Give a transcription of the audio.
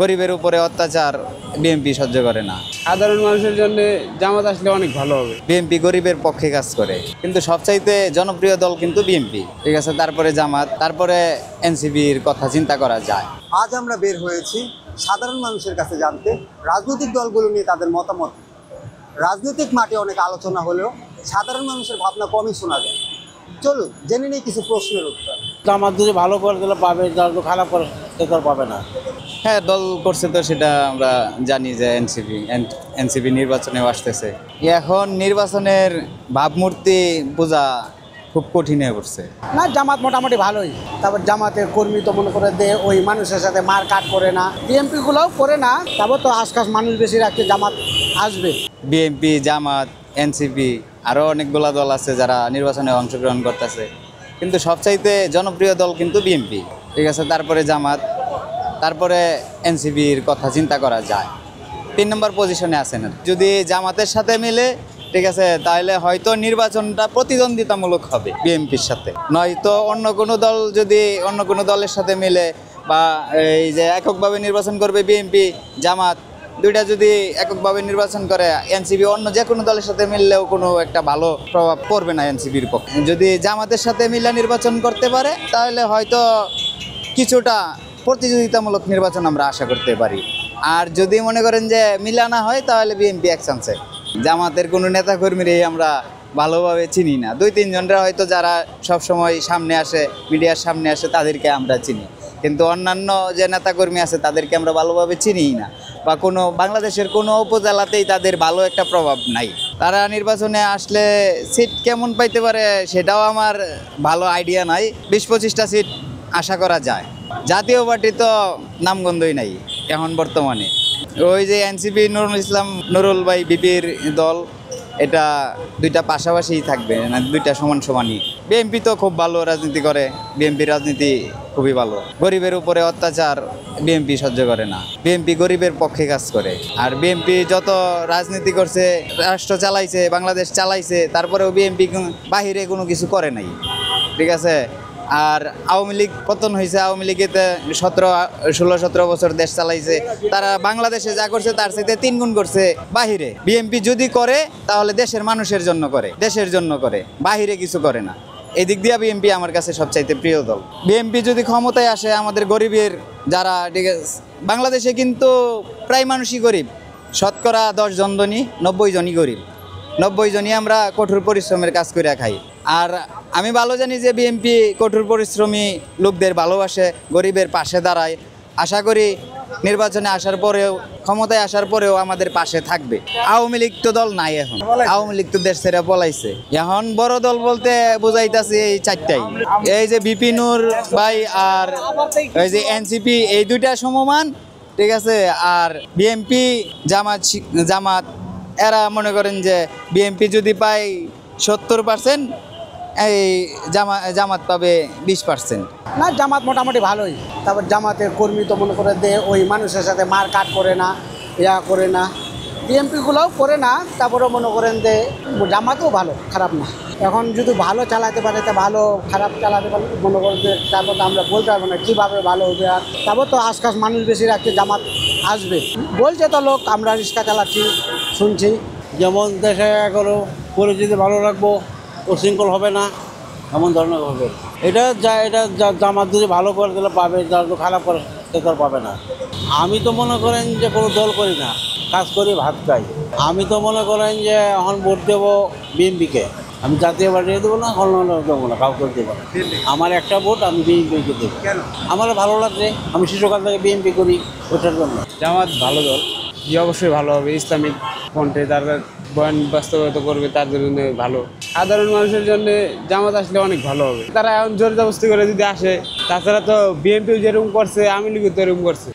গরিবের উপরে অত্যাচার বিএনপি সহ্য করে না। সাধারণ মানুষের জন্য জামাত আসলে অনেক ভালো হবে। বিএনপি গরিবের পক্ষে কাজ করে, কিন্তু সবচাইতে জনপ্রিয় দল কিন্তু বিএনপি, ঠিক আছে, তারপরে জামাত, তারপরে এনসিপির কথা চিন্তা করা যায়। আজ আমরা বের হয়েছি সাধারণ মানুষের কাছে জানতে রাজনৈতিক দলগুলো নিয়ে তাদের মতামত। রাজনৈতিক মাঠে অনেক আলোচনা হলেও সাধারণ মানুষের ভাবনা কমই শোনা যায়। চলুন জেনে নেই কিছু প্রশ্নের উত্তর। জামাত যদি ভালো করে দিলে পাবে, যারা তো খারাপ করে সে তো পাবে না। হ্যাঁ, দল করছে তো সেটা আমরা জানি যে এনসিপি নির্বাচনেও আসতেছে। এখন নির্বাচনের ভাবমূর্তি বোঝা খুব কঠিন হয়ে পড়ছে। না, জামাত মোটামুটি ভালোই। তারপর জামাতের কর্মী তো মনে করে দে ওই মানুষের সাথে মার কাট করে না, বিএনপি গুলোও করে না। তারপর তো আশপাশ মানুষ বেশি রাখছে, জামাত আসবে। বিএনপি, জামাত, এনসিপি আরও অনেকগুলা দল আছে যারা নির্বাচনে অংশগ্রহণ করতেছে, কিন্তু সবচাইতে জনপ্রিয় দল কিন্তু বিএনপি, ঠিক আছে, তারপরে জামাত, তারপরে এনসিপির কথা চিন্তা করা যায়। 3 নম্বর পজিশনে আছেন। যদি জামাতের সাথে মিলে, ঠিক আছে, তাহলে হয়তো নির্বাচনটা প্রতিদ্বন্দ্বিতামূলক হবে বিএনপির সাথে। নয়তো অন্য কোনো দল যদি অন্য কোনো দলের সাথে মিলে, বা এই যে এককভাবে নির্বাচন করবে বিএনপি, জামাত দুইটা যদি এককভাবে নির্বাচন করে, এনসিপি অন্য যে কোনো দলের সাথে মিললেও কোনো একটা ভালো প্রভাব পড়বে না এনসিপির পক্ষে। যদি জামাতের সাথে মিলে নির্বাচন করতে পারে তাহলে হয়তো কিছুটা প্রতিযোগিতামূলক নির্বাচন আমরা আশা করতে পারি। আর যদি মনে করেন যে মিলানা হয় তাহলে বিএনপি এক চান্সে। জামাতের কোনো নেতাকর্মীরই আমরা ভালোভাবে চিনি না। 2-3 জনরা হয়তো যারা সবসময় সামনে আসে, মিডিয়ার সামনে আসে, তাদেরকে আমরা চিনি, কিন্তু অন্যান্য যে নেতাকর্মী আছে তাদেরকে আমরা ভালোভাবে চিনিই না, বা কোনো বাংলাদেশের কোনো উপজেলাতেই তাদের ভালো একটা প্রভাব নাই। তারা নির্বাচনে আসলে সিট কেমন পাইতে পারে সেটাও আমার ভালো আইডিয়া নাই। 20-25টা সিট আশা করা যায়। জাতীয় পার্টি তো নামগন্ধই নাই এখন বর্তমানে। ওই যে এনসিপি, নুরুল ইসলাম, নুরুল ভাই বিপির দল, এটা দুইটা পাশাপাশিই থাকবে না, দুইটা সমান সমানই। বিএনপি তো খুব ভালো রাজনীতি করে, বিএনপির রাজনীতি খুবই ভালো। গরিবের উপরে অত্যাচার বিএনপি সহ্য করে না। বিএনপি গরিবের পক্ষে কাজ করে। আর বিএনপি যত রাজনীতি করছে, রাষ্ট্র চালাইছে, বাংলাদেশ চালাইছে, তারপরেও বিএনপি বাহিরে কোনো কিছু করে নাই, ঠিক আছে। আর আওয়ামী লীগ পতন হয়েছে, আওয়ামী লীগেতে 16-17 বছর দেশ চালাইছে, তারা বাংলাদেশে যা করছে তার চাইতে 3 গুণ করছে বাহিরে। বিএনপি যদি করে তাহলে দেশের মানুষের জন্য করে, দেশের জন্য করে, বাহিরে কিছু করে না। এই দিক দিয়ে বিএনপি আমার কাছে সবচাইতে প্রিয় দল। বিএনপি যদি ক্ষমতায় আসে, আমাদের গরিবের যারা, ঠিক আছে, বাংলাদেশে কিন্তু প্রায় মানুষই গরিব, শতকরা 10 জন ধনী, 90 জনই গরিব। 90 জনই আমরা কঠোর পরিশ্রমের কাজ করে খাই। আর আমি ভালো জানি যে বিএনপি কঠোর পরিশ্রমী লোকদের ভালোবাসে, গরিবের পাশে দাঁড়ায়। আশা করি নির্বাচনে আসার পরেও, ক্ষমতায় আসার পরেও আমাদের পাশে থাকবে। আওয়ামী লীগ তো দল নাই এখন, আওয়ামী লীগ তো দেশ ছেড়ে পলাইছে। এখন বড় দল বলতে বোঝাইতেছে এই 4টাই, এই যে বিপি নূর ভাই আর এই যে এনসিপি, এই দুইটা সমমান, ঠিক আছে। আর বিএনপি, জামাত এরা মনে করেন যে বিএনপি যদি পায় 70%, এই জামাত পাবে 20%। না, জামাত মোটামুটি ভালোই। তারপর জামাতের কর্মী তো মনে করে দে ওই মানুষের সাথে মার কাট করে না, ইয়া করে না, বিএনপি গুলোও করে না। তারপরে মনে করেন যে জামাতও ভালো, খারাপ না। এখন যদি ভালো চালাতে পারে তা ভালো, খারাপ চালাতে পারে মনে করেন যে, তারপর তো আমরা বলতে পারবো না কীভাবে ভালো হবে। আর তারপর তো আশপাশ মানুষ বেশি রাখছে, জামাত আসবে বলছে তো লোক, আমরা রিক্সা চালাচ্ছি, শুনছি। যেমন দেশে এগুলো পরিস্থিতি ভালো রাখবো, উশৃঙ্খল হবে না, এমন ধরনের হবে। এটা জামাত যদি ভালো করে দিলে পাবে, যারা তো খারাপ করে সে তো পাবে না। আমি তো মনে করেন যে কোনো দল করি না, কাজ করি, ভাত খাই। আমি তো মনে করেন যে এখন ভোট দেবো বিএনপিকে। আমি জাতীয় পার্টি দেবো না, অন্য দেবো না, কাউকে দেবো না। আমার একটা ভোট আমি বিএনপিকে দেবো। আমার ভালো লাগছে, আমি শিশুকাল থেকে বিএনপি করি, ওটার জন্য। জামাত ভালো দল, যে অবশ্যই ভালো হবে। ইসলামিক ফ্রন্টে তারা বয়ান বাস্তবায়িত করবে, তার জন্য ভালো। সাধারণ মানুষের জন্য জামাত আসলে অনেক ভালো হবে। তারা এখন জোর জবরদস্তি করে যদি আসে, তাছাড়া তো বিএনপি যেরকম করছে, আওয়ামী লীগও তো এরকম করছে।